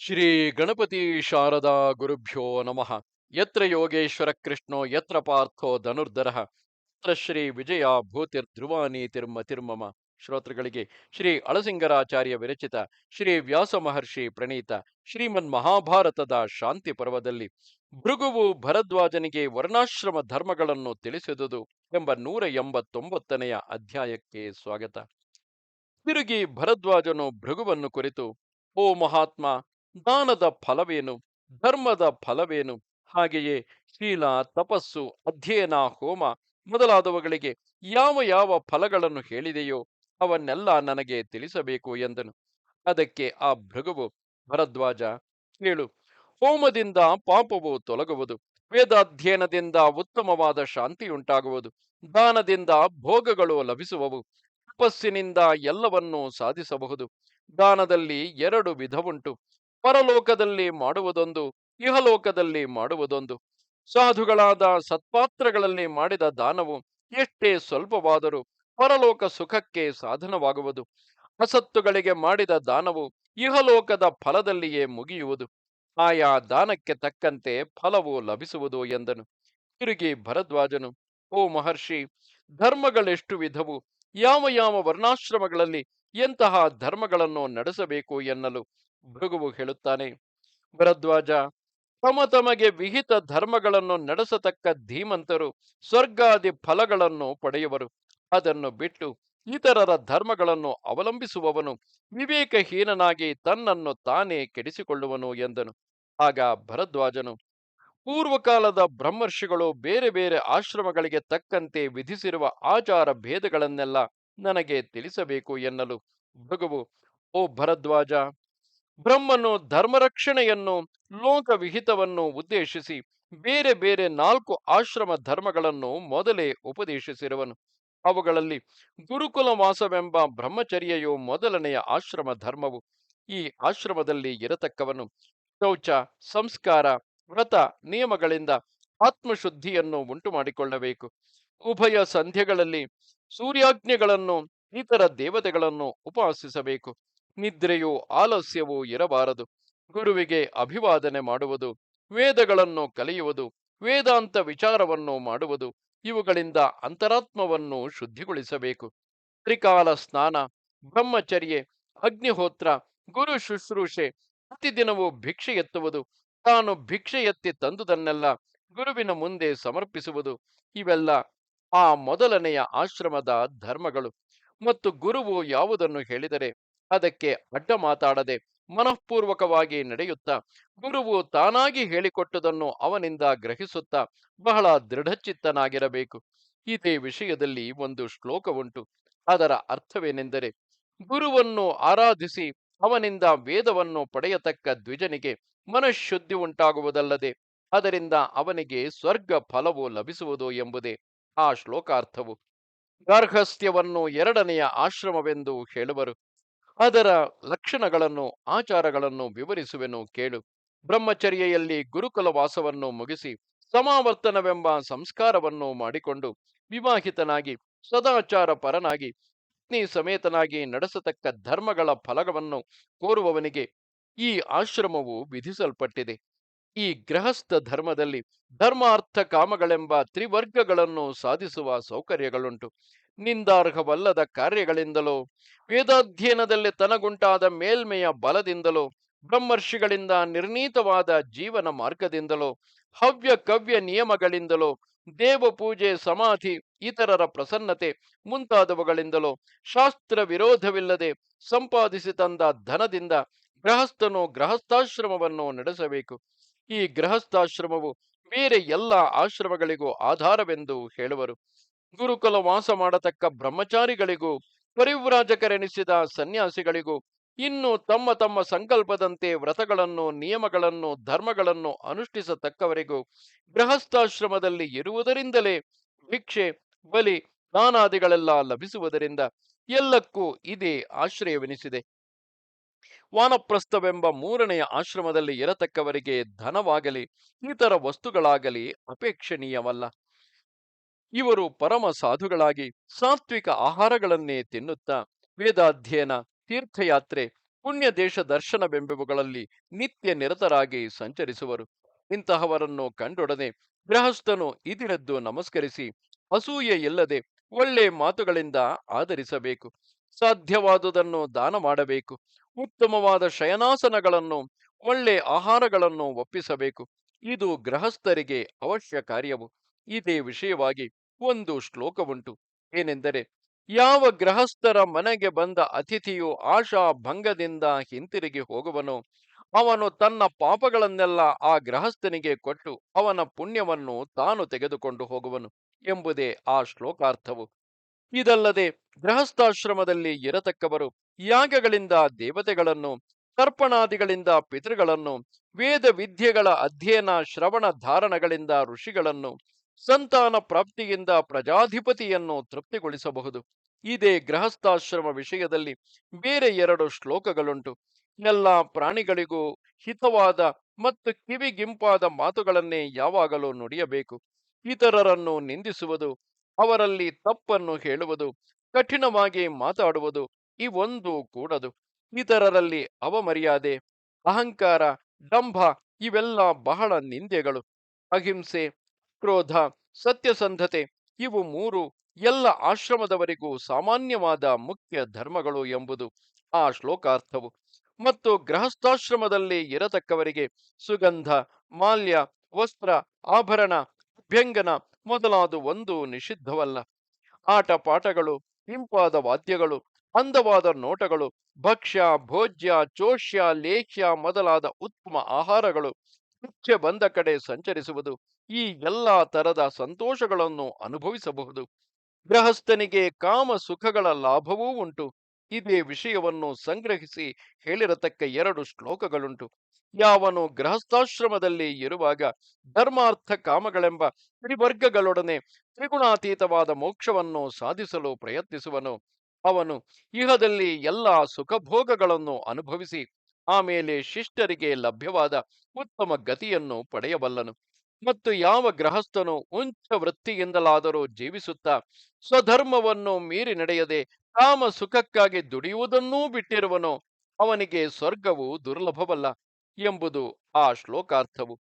ಶ್ರೀ ಗಣಪತಿ ಶಾರದಾ ಗುರುಭ್ಯೋ ನಮಃ. ಯತ್ರ ಯೋಗೇಶ್ವರ ಕೃಷ್ಣೋ ಯತ್ರ ಪಾರ್ಥೋ ಧನುರ್ಧರಃ ತತ್ರ ಶ್ರೀ ವಿಜಯ ಭೂತಿರ್ಧ್ರುವ ನೀತಿರ್ಮತಿರ್ಮಮ. ಶ್ರೋತೃಗಳಿಗೆ ಶ್ರೀ ಅಳಸಿಂಗರಾಚಾರ್ಯ ವಿರಚಿತ ಶ್ರೀ ವ್ಯಾಸ ಮಹರ್ಷಿ ಪ್ರಣೀತ ಶ್ರೀಮನ್ ಮಹಾಭಾರತದ ಶಾಂತಿ ಪರ್ವದಲ್ಲಿ ಭೃಗುವು ಭರದ್ವಾಜನಿಗೆ ವರ್ಣಾಶ್ರಮ ಧರ್ಮಗಳನ್ನು ತಿಳಿಸಿದುದು ಎಂಬ 189ನೆಯ ಅಧ್ಯಾಯಕ್ಕೆ ಸ್ವಾಗತ. ತಿರುಗಿ ಭರದ್ವಾಜನು ಭೃಗುವನ್ನು ಕುರಿತು, ಓ ಮಹಾತ್ಮ, ದಾನದ ಫಲವೇನು, ಧರ್ಮದ ಫಲವೇನು, ಹಾಗೆಯೇ ಶೀಲ, ತಪಸ್ಸು, ಅಧ್ಯಯನ, ಹೋಮ ಮೊದಲಾದವುಗಳಿಗೆ ಯಾವ ಯಾವ ಫಲಗಳನ್ನು ಹೇಳಿದೆಯೋ ಅವನ್ನೆಲ್ಲ ನನಗೆ ತಿಳಿಸಬೇಕು ಎಂದನು. ಅದಕ್ಕೆ ಆ ಭೃಗುವು, ಭರದ್ವಾಜ, ಕೇಳು. ಹೋಮದಿಂದ ಪಾಪವು ತೊಲಗುವುದು, ವೇದಾಧ್ಯಯನದಿಂದ ಉತ್ತಮವಾದ ಶಾಂತಿಯುಂಟಾಗುವುದು, ದಾನದಿಂದ ಭೋಗಗಳು ಲಭಿಸುವವು, ತಪಸ್ಸಿನಿಂದ ಎಲ್ಲವನ್ನೂ ಸಾಧಿಸಬಹುದು. ದಾನದಲ್ಲಿ 2 ವಿಧವುಂಟು. ಪರಲೋಕದಲ್ಲಿ ಮಾಡುವುದೊಂದು, ಇಹಲೋಕದಲ್ಲಿ ಮಾಡುವುದೊಂದು. ಸಾಧುಗಳಾದ ಸತ್ಪಾತ್ರಗಳಲ್ಲಿ ಮಾಡಿದ ದಾನವು ಎಷ್ಟೇ ಸ್ವಲ್ಪವಾದರೂ ಪರಲೋಕ ಸುಖಕ್ಕೆ ಸಾಧನವಾಗುವುದು. ಅಸತ್ತುಗಳಿಗೆ ಮಾಡಿದ ದಾನವು ಇಹಲೋಕದ ಫಲದಲ್ಲಿಯೇ ಮುಗಿಯುವುದು. ಆಯಾ ದಾನಕ್ಕೆ ತಕ್ಕಂತೆ ಫಲವು ಲಭಿಸುವುದು ಎಂದನು. ತಿರುಗಿ ಭರದ್ವಾಜನು, ಓ ಮಹರ್ಷಿ, ಧರ್ಮಗಳೆಷ್ಟು ವಿಧವು, ಯಾವ ಯಾವ ವರ್ಣಾಶ್ರಮಗಳಲ್ಲಿ ಎಂತಹ ಧರ್ಮಗಳನ್ನು ನಡೆಸಬೇಕು ಎನ್ನಲು ಭೃಗುವು ಹೇಳುತ್ತಾನೆ. ಭರದ್ವಾಜ, ತಮಗೆ ವಿಹಿತ ಧರ್ಮಗಳನ್ನು ನಡೆಸತಕ್ಕ ಧೀಮಂತರು ಸ್ವರ್ಗಾದಿ ಫಲಗಳನ್ನು ಪಡೆಯುವರು. ಅದನ್ನು ಬಿಟ್ಟು ಇತರರ ಧರ್ಮಗಳನ್ನು ಅವಲಂಬಿಸುವವನು ವಿವೇಕಹೀನನಾಗಿ ತನ್ನನ್ನು ತಾನೇ ಕೆಡಿಸಿಕೊಳ್ಳುವನು ಎಂದನು. ಆಗ ಭರದ್ವಾಜನು, ಪೂರ್ವಕಾಲದ ಬ್ರಹ್ಮರ್ಷಿಗಳು ಬೇರೆ ಬೇರೆ ಆಶ್ರಮಗಳಿಗೆ ತಕ್ಕಂತೆ ವಿಧಿಸಿರುವ ಆಚಾರ ಭೇದಗಳನ್ನೆಲ್ಲ ನನಗೆ ತಿಳಿಸಬೇಕು ಎನ್ನಲು ಭೃಗುವು, ಓ ಭರದ್ವಾಜ, ಬ್ರಹ್ಮನು ಧರ್ಮರಕ್ಷಣೆಯನ್ನು, ಲೋಕವಿಹಿತವನ್ನು ಉದ್ದೇಶಿಸಿ ಬೇರೆ ಬೇರೆ 4 ಆಶ್ರಮ ಧರ್ಮಗಳನ್ನು ಮೊದಲೇ ಉಪದೇಶಿಸಿರುವನು. ಅವುಗಳಲ್ಲಿ ಗುರುಕುಲ ವಾಸವೆಂಬ ಬ್ರಹ್ಮಚರ್ಯೆಯು ಮೊದಲನೆಯ ಆಶ್ರಮ ಧರ್ಮವು. ಈ ಆಶ್ರಮದಲ್ಲಿ ಇರತಕ್ಕವನು ಶೌಚ, ಸಂಸ್ಕಾರ, ವ್ರತ ನಿಯಮಗಳಿಂದ ಆತ್ಮಶುದ್ಧಿಯನ್ನು ಉಂಟು ಮಾಡಿಕೊಳ್ಳಬೇಕು. ಉಭಯ ಸಂಧ್ಯೆಗಳಲ್ಲಿ ಸೂರ್ಯಾಜ್ಞೆಗಳನ್ನು, ಇತರ ದೇವತೆಗಳನ್ನು ಉಪಾಸಿಸಬೇಕು. ನಿದ್ರೆಯೂ ಆಲಸ್ಯವೂ ಇರಬಾರದು. ಗುರುವಿಗೆ ಅಭಿವಾದನೆ ಮಾಡುವುದು, ವೇದಗಳನ್ನು ಕಲಿಯುವುದು, ವೇದಾಂತ ವಿಚಾರವನ್ನು ಮಾಡುವುದು, ಇವುಗಳಿಂದ ಅಂತರಾತ್ಮವನ್ನು ಶುದ್ಧಿಗೊಳಿಸಬೇಕು. ತ್ರಿಕಾಲ ಸ್ನಾನ, ಬ್ರಹ್ಮಚರ್ಯೆ, ಅಗ್ನಿಹೋತ್ರ, ಗುರು ಶುಶ್ರೂಷೆ, ಪ್ರತಿದಿನವೂ ಭಿಕ್ಷೆ ಎತ್ತುವುದು, ತಾನು ಭಿಕ್ಷೆ ಎತ್ತಿ ತಂದುದನ್ನೆಲ್ಲ ಗುರುವಿನ ಮುಂದೆ ಸಮರ್ಪಿಸುವುದು, ಇವೆಲ್ಲ ಆ ಮೊದಲನೆಯ ಆಶ್ರಮದ ಧರ್ಮಗಳು. ಮತ್ತು ಗುರುವು ಯಾವುದನ್ನು ಹೇಳಿದರೆ ಅದಕ್ಕೆ ಅಡ್ಡ ಮಾತಾಡದೆ ಮನಃಪೂರ್ವಕವಾಗಿ ನಡೆಯುತ್ತಾ, ಗುರುವು ತಾನಾಗಿ ಹೇಳಿಕೊಟ್ಟುದನ್ನು ಅವನಿಂದ ಗ್ರಹಿಸುತ್ತಾ ಬಹಳ ದೃಢಚಿತ್ತನಾಗಿರಬೇಕು. ಇದೇ ವಿಷಯದಲ್ಲಿ ಒಂದು ಶ್ಲೋಕವುಂಟು. ಅದರ ಅರ್ಥವೇನೆಂದರೆ, ಗುರುವನ್ನು ಆರಾಧಿಸಿ ಅವನಿಂದ ವೇದವನ್ನು ಪಡೆಯತಕ್ಕ ದ್ವಿಜನಿಗೆ ಮನಃಶುದ್ಧಿ ಉಂಟಾಗುವುದಲ್ಲದೆ ಅದರಿಂದ ಅವನಿಗೆ ಸ್ವರ್ಗ ಫಲವು ಲಭಿಸುವುದು ಎಂಬುದೇ ಆ ಶ್ಲೋಕಾರ್ಥವು. ಗಾರ್ಹಸ್ಥ್ಯವನ್ನು 2ನೆಯ ಆಶ್ರಮವೆಂದು ಹೇಳುವರು. ಅದರ ಲಕ್ಷಣಗಳನ್ನು, ಆಚಾರಗಳನ್ನು ವಿವರಿಸುವೆನು ಕೇಳು. ಬ್ರಹ್ಮಚರ್ಯೆಯಲ್ಲಿ ಗುರುಕುಲ ವಾಸವನ್ನು ಮುಗಿಸಿ ಸಮಾವರ್ತನವೆಂಬ ಸಂಸ್ಕಾರವನ್ನು ಮಾಡಿಕೊಂಡು ವಿವಾಹಿತನಾಗಿ ಸದಾಚಾರ ಪರನಾಗಿ ಪತ್ನಿ ಸಮೇತನಾಗಿ ನಡೆಸತಕ್ಕ ಧರ್ಮಗಳ ಫಲವನ್ನು ಕೋರುವವನಿಗೆ ಈ ಆಶ್ರಮವು ವಿಧಿಸಲ್ಪಟ್ಟಿದೆ. ಈ ಗೃಹಸ್ಥ ಧರ್ಮದಲ್ಲಿ ಧರ್ಮಾರ್ಥ ಕಾಮಗಳೆಂಬ ತ್ರಿವರ್ಗಗಳನ್ನು ಸಾಧಿಸುವ ಸೌಕರ್ಯಗಳುಂಟು. ನಿಂದಾರ್ಹವಲ್ಲದ ಕಾರ್ಯಗಳಿಂದಲೋ, ವೇದಾಧ್ಯಯನದಲ್ಲಿ ತನಗುಂಟಾದ ಮೇಲ್ಮೆಯ ಬಲದಿಂದಲೋ, ಬ್ರಹ್ಮರ್ಷಿಗಳಿಂದ ನಿರ್ಣೀತವಾದ ಜೀವನ ಮಾರ್ಗದಿಂದಲೋ, ಹವ್ಯ ಕವ್ಯ ನಿಯಮಗಳಿಂದಲೋ, ದೇವ ಪೂಜೆ, ಸಮಾಧಿ, ಇತರರ ಪ್ರಸನ್ನತೆ ಮುಂತಾದವುಗಳಿಂದಲೋ, ಶಾಸ್ತ್ರ ವಿರೋಧವಿಲ್ಲದೆ ಸಂಪಾದಿಸಿ ತಂದ ಧನದಿಂದ ಗೃಹಸ್ಥನು ಗೃಹಸ್ಥಾಶ್ರಮವನ್ನು ನಡೆಸಬೇಕು. ಈ ಗೃಹಸ್ಥಾಶ್ರಮವು ಬೇರೆ ಎಲ್ಲ ಆಶ್ರಮಗಳಿಗೂ ಆಧಾರವೆಂದು ಹೇಳುವರು. ಗುರುಕುಲ ವಾಸ ಮಾಡತಕ್ಕ ಬ್ರಹ್ಮಚಾರಿಗಳಿಗೂ, ಪರಿವ್ರಾಜಕರೆನಿಸಿದ ಸನ್ಯಾಸಿಗಳಿಗೂ, ಇನ್ನು ತಮ್ಮ ತಮ್ಮ ಸಂಕಲ್ಪದಂತೆ ವ್ರತಗಳನ್ನು, ನಿಯಮಗಳನ್ನು, ಧರ್ಮಗಳನ್ನು ಅನುಷ್ಠಿಸತಕ್ಕವರಿಗೂ ಗೃಹಸ್ಥಾಶ್ರಮದಲ್ಲಿ ಇರುವುದರಿಂದಲೇ ಭಿಕ್ಷೆ, ಬಲಿ, ದಾನಾದಿಗಳೆಲ್ಲ ಲಭಿಸುವುದರಿಂದ ಎಲ್ಲಕ್ಕೂ ಇದೇ ಆಶ್ರಯವೆನಿಸಿದೆ. ವಾನಪ್ರಸ್ಥವೆಂಬ 3ನೆಯ ಆಶ್ರಮದಲ್ಲಿ ಇರತಕ್ಕವರಿಗೆ ಧನವಾಗಲಿ ಇತರ ವಸ್ತುಗಳಾಗಲಿ ಅಪೇಕ್ಷಣೀಯವಲ್ಲ. ಇವರು ಪರಮ ಸಾಧುಗಳಾಗಿ ಸಾತ್ವಿಕ ಆಹಾರಗಳನ್ನೇ ತಿನ್ನುತ್ತಾ ವೇದಾಧ್ಯಯನ, ತೀರ್ಥಯಾತ್ರೆ, ಪುಣ್ಯ ದೇಶ ದರ್ಶನವೆಂಬುವುಗಳಲ್ಲಿ ನಿತ್ಯ ನಿರತರಾಗಿ ಸಂಚರಿಸುವರು. ಇಂತಹವರನ್ನು ಕಂಡೊಡನೆ ಗೃಹಸ್ಥನು ಇದಿರೆದ್ದು ನಮಸ್ಕರಿಸಿ ಅಸೂಯೆ ಇಲ್ಲದೆ ಒಳ್ಳೆ ಮಾತುಗಳಿಂದ ಆದರಿಸಬೇಕು. ಸಾಧ್ಯವಾದುದನ್ನು ದಾನ ಮಾಡಬೇಕು. ಉತ್ತಮವಾದ ಶಯನಾಸನಗಳನ್ನು ಒಳ್ಳೆ ಆಹಾರಗಳನ್ನು ಒಪ್ಪಿಸಬೇಕು. ಇದು ಗೃಹಸ್ಥರಿಗೆ ಅವಶ್ಯ ಕಾರ್ಯವು. ಇದೇ ವಿಷಯವಾಗಿ ಒಂದು ಶ್ಲೋಕವುಂಟು. ಏನೆಂದರೆ, ಯಾವ ಗೃಹಸ್ಥರ ಮನೆಗೆ ಬಂದ ಅತಿಥಿಯು ಆಶಾ ಭಂಗದಿಂದ ಹಿಂತಿರುಗಿ ಹೋಗುವನೋ ಅವನು ತನ್ನ ಪಾಪಗಳನ್ನೆಲ್ಲ ಆ ಗೃಹಸ್ಥನಿಗೆ ಕೊಟ್ಟು ಅವನ ಪುಣ್ಯವನ್ನು ತಾನು ತೆಗೆದುಕೊಂಡು ಹೋಗುವನು ಎಂಬುದೇ ಆ ಶ್ಲೋಕಾರ್ಥವು. ಇದಲ್ಲದೆ ಗೃಹಸ್ಥಾಶ್ರಮದಲ್ಲಿ ಇರತಕ್ಕವರು ಯಾಗಗಳಿಂದ ದೇವತೆಗಳನ್ನು, ತರ್ಪಣಾದಿಗಳಿಂದ ಪಿತೃಗಳನ್ನು, ವೇದ ವಿದ್ಯೆಗಳ ಅಧ್ಯಯನ ಶ್ರವಣ ಧಾರಣಗಳಿಂದ ಋಷಿಗಳನ್ನು, ಸಂತಾನ ಪ್ರಾಪ್ತಿಯಿಂದ ಪ್ರಜಾಧಿಪತಿಯನ್ನು ತೃಪ್ತಿಗೊಳಿಸಬಹುದು. ಇದೇ ಗೃಹಸ್ಥಾಶ್ರಮ ವಿಷಯದಲ್ಲಿ ಬೇರೆ ಎರಡು ಶ್ಲೋಕಗಳುಂಟು. ಎಲ್ಲ ಪ್ರಾಣಿಗಳಿಗೂ ಹಿತವಾದ ಮತ್ತು ಕಿವಿಗಿಂಪಾದ ಮಾತುಗಳನ್ನೇ ಯಾವಾಗಲೂ ನುಡಿಯಬೇಕು. ಇತರರನ್ನು ನಿಂದಿಸುವುದು, ಅವರಲ್ಲಿ ತಪ್ಪನ್ನು ಹೇಳುವುದು, ಕಠಿಣವಾಗಿ ಮಾತಾಡುವುದು ಇವೊಂದು ಕೂಡದು. ಇತರರಲ್ಲಿ ಅವಮರ್ಯಾದೆ, ಅಹಂಕಾರ, ಡಂಭ ಇವೆಲ್ಲ ಬಹಳ ನಿಂದೆಗಳು. ಅಹಿಂಸೆ, ಕ್ರೋಧ, ಸತ್ಯಸಂಧತೆ ಇವು ಮೂರು ಎಲ್ಲ ಆಶ್ರಮದವರಿಗೂ ಸಾಮಾನ್ಯವಾದ ಮುಖ್ಯ ಧರ್ಮಗಳು ಎಂಬುದು ಆ ಶ್ಲೋಕಾರ್ಥವು. ಮತ್ತು ಗೃಹಸ್ಥಾಶ್ರಮದಲ್ಲಿ ಇರತಕ್ಕವರಿಗೆ ಸುಗಂಧ, ಮಾಲ್ಯ, ವಸ್ತ್ರ, ಆಭರಣ, ಅಭ್ಯಂಗನ ಮೊದಲಾದ ಒಂದು ನಿಷಿದ್ಧವಲ್ಲ. ಆಟ ಪಾಠಗಳು, ಇಂಪಾದ ವಾದ್ಯಗಳು, ಅಂದವಾದ ನೋಟಗಳು, ಭಕ್ಷ್ಯ, ಭೋಜ್ಯ, ಚೋಷ್ಯ, ಲೇಖ್ಯ ಮೊದಲಾದ ಉತ್ತಮ ಆಹಾರಗಳು, ಇಚ್ಛೆ ಬಂದ ಕಡೆ ಸಂಚರಿಸುವುದು, ಈ ಎಲ್ಲಾ ತರದ ಸಂತೋಷಗಳನ್ನು ಅನುಭವಿಸಬಹುದು. ಗೃಹಸ್ಥನಿಗೆ ಕಾಮ ಸುಖಗಳ ಲಾಭವೂ ಉಂಟು. ಇದೇ ವಿಷಯವನ್ನು ಸಂಗ್ರಹಿಸಿ ಹೇಳಿರತಕ್ಕ ಎರಡು ಶ್ಲೋಕಗಳುಂಟು. ಯಾವನು ಗೃಹಸ್ಥಾಶ್ರಮದಲ್ಲಿ ಇರುವಾಗ ಧರ್ಮಾರ್ಥ ಕಾಮಗಳೆಂಬ ತ್ರಿವರ್ಗಗಳೊಡನೆ ತ್ರಿಗುಣಾತೀತವಾದ ಮೋಕ್ಷವನ್ನು ಸಾಧಿಸಲು ಪ್ರಯತ್ನಿಸುವನು ಅವನು ಇಹದಲ್ಲಿ ಎಲ್ಲ ಸುಖಭೋಗಗಳನ್ನು ಅನುಭವಿಸಿ ಆಮೇಲೆ ಶಿಷ್ಟರಿಗೆ ಲಭ್ಯವಾದ ಉತ್ತಮ ಗತಿಯನ್ನು ಪಡೆಯಬಲ್ಲನು. ಮತ್ತು ಯಾವ ಗೃಹಸ್ಥನು ಉಂಚ ವೃತ್ತಿಯಿಂದಲಾದರೂ ಜೀವಿಸುತ್ತಾ ಸ್ವಧರ್ಮವನ್ನು ಮೀರಿ ನಡೆಯದೆ ಕಾಮ ಸುಖಕ್ಕಾಗಿ ದುಡಿಯುವುದನ್ನೂ ಬಿಟ್ಟಿರುವನೋ ಅವನಿಗೆ ಸ್ವರ್ಗವು ದುರ್ಲಭವಲ್ಲ ಎಂಬುದು ಆ ಶ್ಲೋಕಾರ್ಥವು.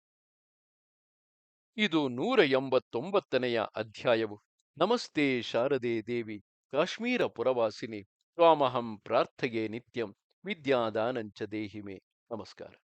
ಇದು 189ನೆಯ ಅಧ್ಯಾಯವು. ನಮಸ್ತೆ ಶಾರದೆ ದೇವಿ ಕಾಶ್ಮೀರ ಪುರವಾಸಿನಿ ತ್ವಾಮಹಂ ಪ್ರಾರ್ಥೆಯೇ ನಿತ್ಯಂ ವಿದ್ಯಾದಾನಂಚ ದೇಹಿಮೆ. ನಮಸ್ಕಾರ.